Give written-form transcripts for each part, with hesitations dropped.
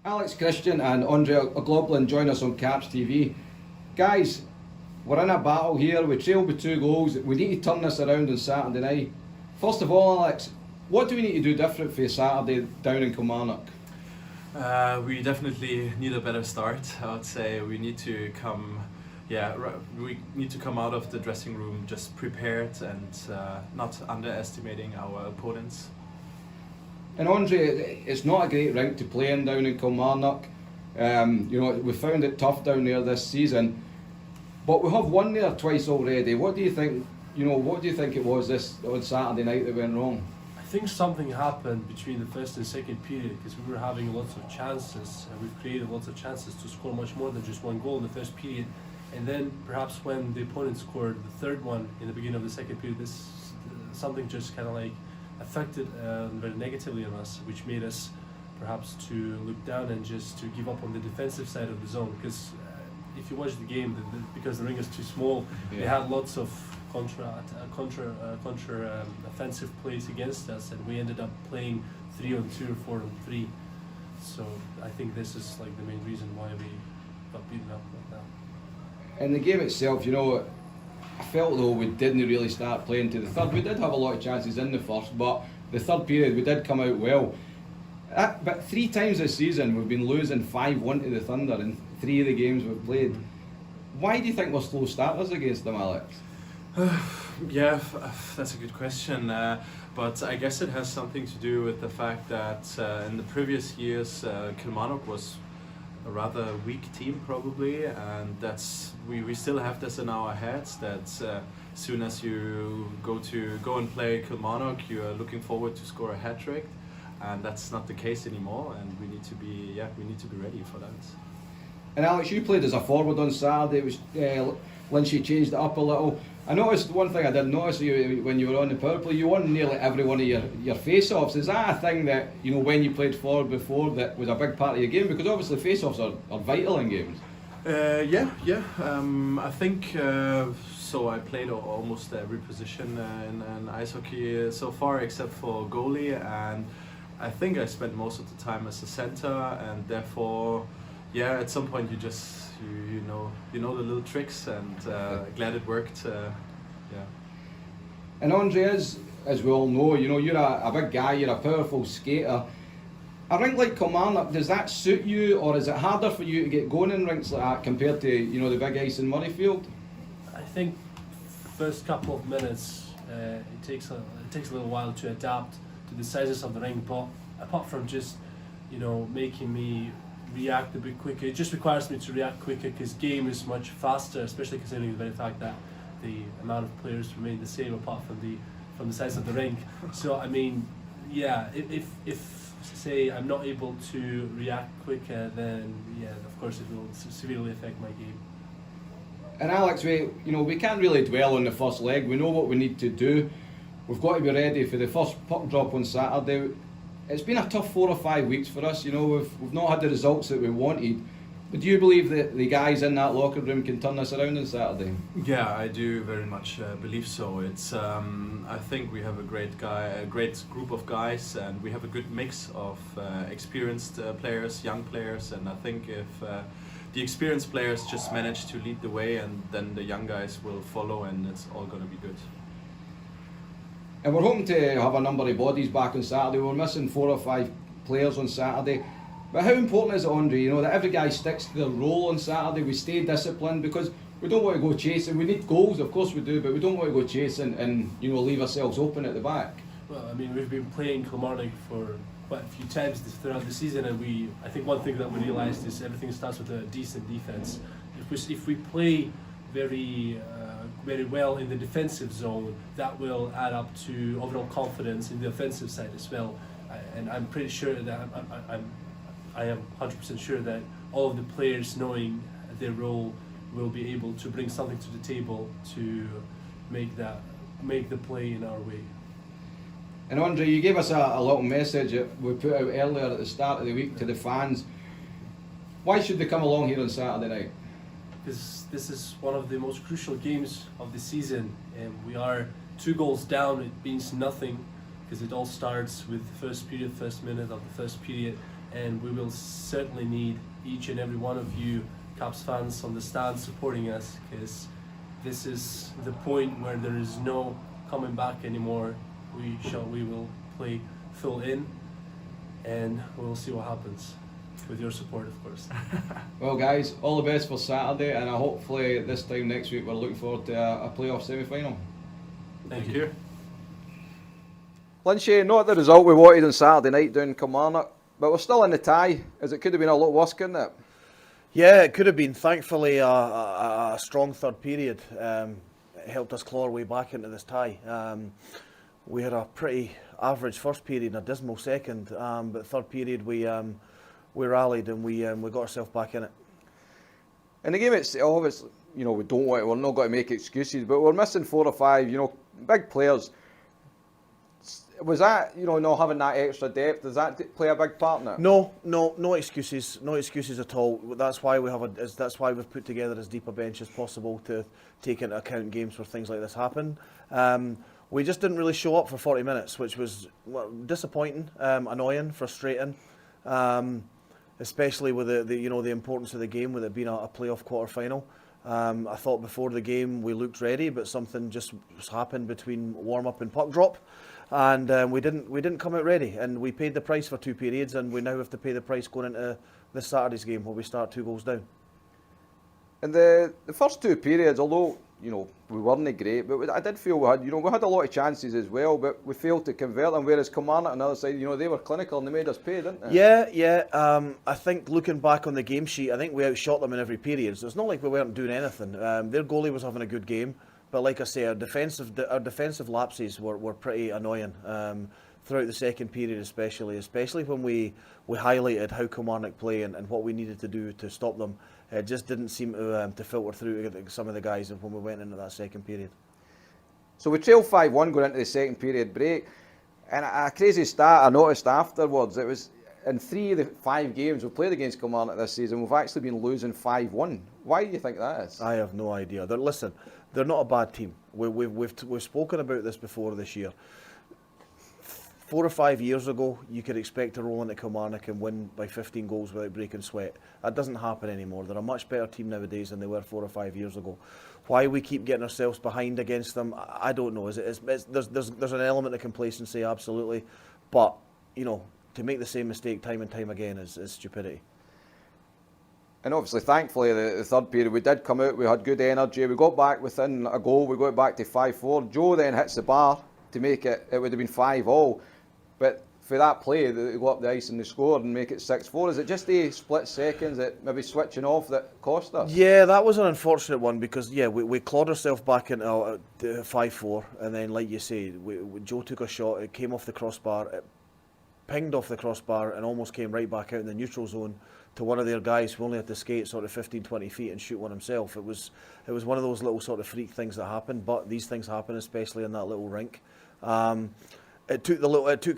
Alex Christian and Andrey Ogloblin join us on Caps TV. Guys, we're in a battle here. We trail with 2 goals. We need to turn this around on Saturday night. First of all, Alex, what do we need to do different for Saturday down in Kilmarnock? We definitely need a better start. I would say we need to come, we need to come out of the dressing room just prepared and not underestimating our opponents. And Andrey, it's not a great rink to play in down in Kilmarnock. We found it tough down there this season, but we have won there twice already. What do you think? What do you think it was this on Saturday night that went wrong? I think something happened between the first and second period because we were having lots of chances and we've created lots of chances to score much more than just 1 goal in the first period. And then perhaps when the opponent scored the third one in the beginning of the second period, something just kind of like affected very negatively on us, which made us perhaps to look down and just to give up on the defensive side of the zone. Because if you watch the game, because the ring is too small, they had lots of contra offensive plays against us, and we ended up playing 3-on-2 or 4-on-3. So I think this is like the main reason why we got beaten up like that. In the game itself, I felt though we didn't really start playing to the third. We did have a lot of chances in the first, but the third period we did come out well. But 3 times this season we've been losing 5-1 to the Thunder in 3 of the games we've played. Why do you think we're slow starters against them, Alex? That's a good question. But I guess it has something to do with the fact that in the previous years Kilmarnock was a rather weak team probably, and we still have this in our heads that soon as you go and play Kilmarnock, you are looking forward to score a hat-trick, and that's not the case anymore, and we need to be ready for that. And Alex, you played as a forward on Saturday. It was Lynch changed it up a little. I noticed one thing I did notice when you were on the power play, you won nearly every one of your face-offs. Is that a thing that, when you played forward before, that was a big part of your game? Because obviously face-offs are vital in games. I think so. I played almost every position in ice hockey so far, except for goalie, and I think I spent most of the time as a center, and therefore, at some point you just you know the little tricks, and glad it worked. And Andrey, as we all know, you're a big guy, you're a powerful skater. A rink like Kilmarnock, does that suit you, or is it harder for you to get going in rinks like that compared to the big ice in Murrayfield? I think first couple of minutes it takes a little while to adapt to the sizes of the rink, but apart from just making me react a bit quicker, it just requires me to react quicker because game is much faster, especially considering the very fact that the amount of players remain the same apart from the size of the rink. So I mean, if say I'm not able to react quicker, then of course it will severely affect my game. And Alex, we can't really dwell on the first leg. We know what we need to do. We've got to be ready for the first puck drop on Saturday. It's been a tough 4 or 5 weeks for us. We've not had the results that we wanted. But do you believe that the guys in that locker room can turn this around on Saturday? Yeah, I do very much believe so. It's I think we have a great group of guys, and we have a good mix of experienced players, young players, and I think if the experienced players just manage to lead the way, and then the young guys will follow, and it's all going to be good. And we're hoping to have a number of bodies back on Saturday. We're missing 4 or 5 players on Saturday. But how important is it, Andrey, that every guy sticks to their role on Saturday, we stay disciplined, because we don't want to go chasing. We need goals, of course we do, but we don't want to go chasing and leave ourselves open at the back. Well, I mean, we've been playing Kilmarnock for quite a few times throughout the season, and I think one thing that we realised is everything starts with a decent defence. If we play very well in the defensive zone, that will add up to overall confidence in the offensive side as well. And I'm pretty sure that I am 100% sure that all of the players, knowing their role, will be able to bring something to the table to make the play in our way. And Andrey, you gave us a little message that we put out earlier at the start of the week to the fans. Why should they come along here on Saturday night? Because this is one of the most crucial games of the season, and we are 2 goals down. It means nothing because it all starts with the first minute of the first period, and we will certainly need each and every one of you Caps fans on the stand supporting us, because this is the point where there is no coming back anymore. We will play full in, and we'll see what happens with your support, of course. Well, guys, all the best for Saturday, and hopefully this time next week we're looking forward to a playoff semi-final. Thank you. Lynch, not the result we wanted on Saturday night down in Kilmarnock, but we're still in the tie, as it could have been a lot worse, couldn't it? Yeah, it could have been. Thankfully, a strong third period helped us claw our way back into this tie. We had a pretty average first period and a dismal second, but third period we rallied and we got ourselves back in it. In the game itself, it's, we're not going to make excuses, but we're missing 4 or 5, big players. Was that, not having that extra depth, does that play a big part in it? No excuses, at all. That's why we've put together as deep a bench as possible to take into account games where things like this happen. We just didn't really show up for 40 minutes, which was disappointing, annoying, frustrating, especially with the importance of the game, with it being a playoff quarter-final. I thought before the game we looked ready, but something just happened between warm-up and puck drop, and we didn't come out ready, and we paid the price for 2 periods, and we now have to pay the price going into this Saturday's game where we start 2 goals down. And the first 2 periods, although we weren't great, but I did feel we had a lot of chances as well, but we failed to convert them. Whereas Kilmarnock on the other side, they were clinical and they made us pay, didn't they? Yeah. I think looking back on the game sheet, I think we outshot them in every period. So it's not like we weren't doing anything. Their goalie was having a good game, but like I say, our defensive lapses were pretty annoying throughout the second period, especially when we highlighted how Kilmarnock play and what we needed to do to stop them. It just didn't seem to filter through to some of the guys when we went into that second period. So we trailed 5-1 going into the second period break, and a crazy stat I noticed afterwards, it was in 3 of the 5 games we've played against Kilmarnock this season, we've actually been losing 5-1. Why do you think that is? I have no idea. They're not a bad team. We've spoken about this before this year. 4 or 5 years ago, you could expect to roll into Kilmarnock and win by 15 goals without breaking sweat. That doesn't happen anymore. They're a much better team nowadays than they were 4 or 5 years ago. Why we keep getting ourselves behind against them, I don't know. There's an element of complacency, absolutely, but to make the same mistake time and time again is stupidity. And obviously, thankfully, the third period we did come out. We had good energy. We got back within a goal. We got back to 5-4. Joe then hits the bar to make it. It would have been 5-all. But for that play, they go up the ice and they scored and make it 6-4. Is it just the split seconds that maybe switching off that cost us? Yeah, that was an unfortunate one because we clawed ourselves back into 5-4, and then like you say, Joe took a shot. It came off the crossbar, it pinged off the crossbar, and almost came right back out in the neutral zone to one of their guys who only had to skate sort of 15-20 feet and shoot one himself. It was one of those little sort of freak things that happen, but these things happen, especially in that little rink. It took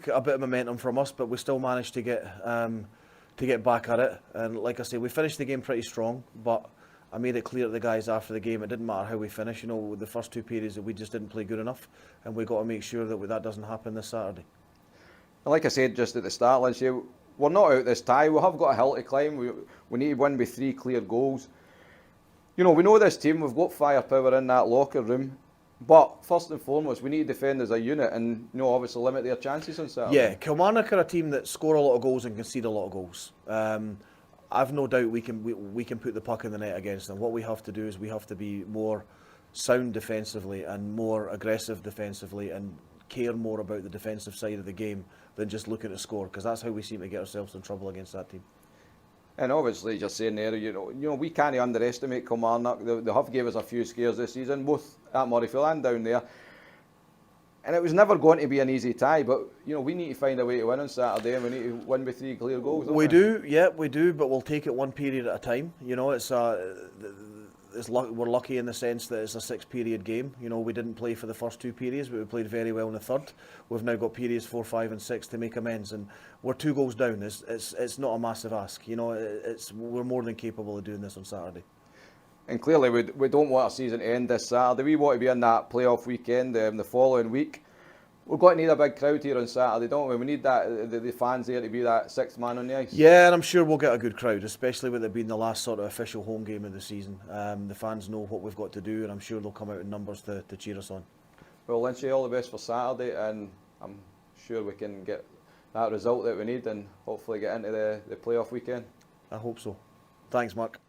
a bit of momentum from us, but we still managed to get back at it. And like I say, we finished the game pretty strong, but I made it clear to the guys after the game it didn't matter how we finished. With the first 2 periods that we just didn't play good enough, and we got to make sure that doesn't happen this Saturday. And like I said just at the start, Lynch, we're not out this tie. We have got a hill to climb. We need to win with 3 clear goals. We know this team. We've got firepower in that locker room. But first and foremost, we need to defend as a unit and obviously limit their chances on Saturday. Yeah, Kilmarnock are a team that score a lot of goals and concede a lot of goals. I've no doubt we can put the puck in the net against them. What we have to do is we have to be more sound defensively and more aggressive defensively and care more about the defensive side of the game than just looking to score, because that's how we seem to get ourselves in trouble against that team. And obviously, just saying there, we can't underestimate Kilmarnock. They have gave us a few scares this season, both at Murrayfield and down there. And it was never going to be an easy tie, but we need to find a way to win on Saturday, and we need to win with 3 clear goals. We do, but we'll take it 1 period at a time. We're lucky in the sense that it's a 6-period game. We didn't play for the first 2 periods, but we played very well in the third. We've now got periods 4, 5 and 6 to make amends, and we're 2 goals down. It's not a massive ask. We're more than capable of doing this on Saturday. And clearly we don't want our season to end this Saturday. We want to be in that playoff weekend the following week. We're going to need a big crowd here on Saturday, don't we? We need that the fans there to be that sixth man on the ice. Yeah, and I'm sure we'll get a good crowd, especially with it being the last sort of official home game of the season. The fans know what we've got to do, and I'm sure they'll come out in numbers to cheer us on. Well, Lynchy, all the best for Saturday, and I'm sure we can get that result that we need and hopefully get into the playoff weekend. I hope so. Thanks, Mark.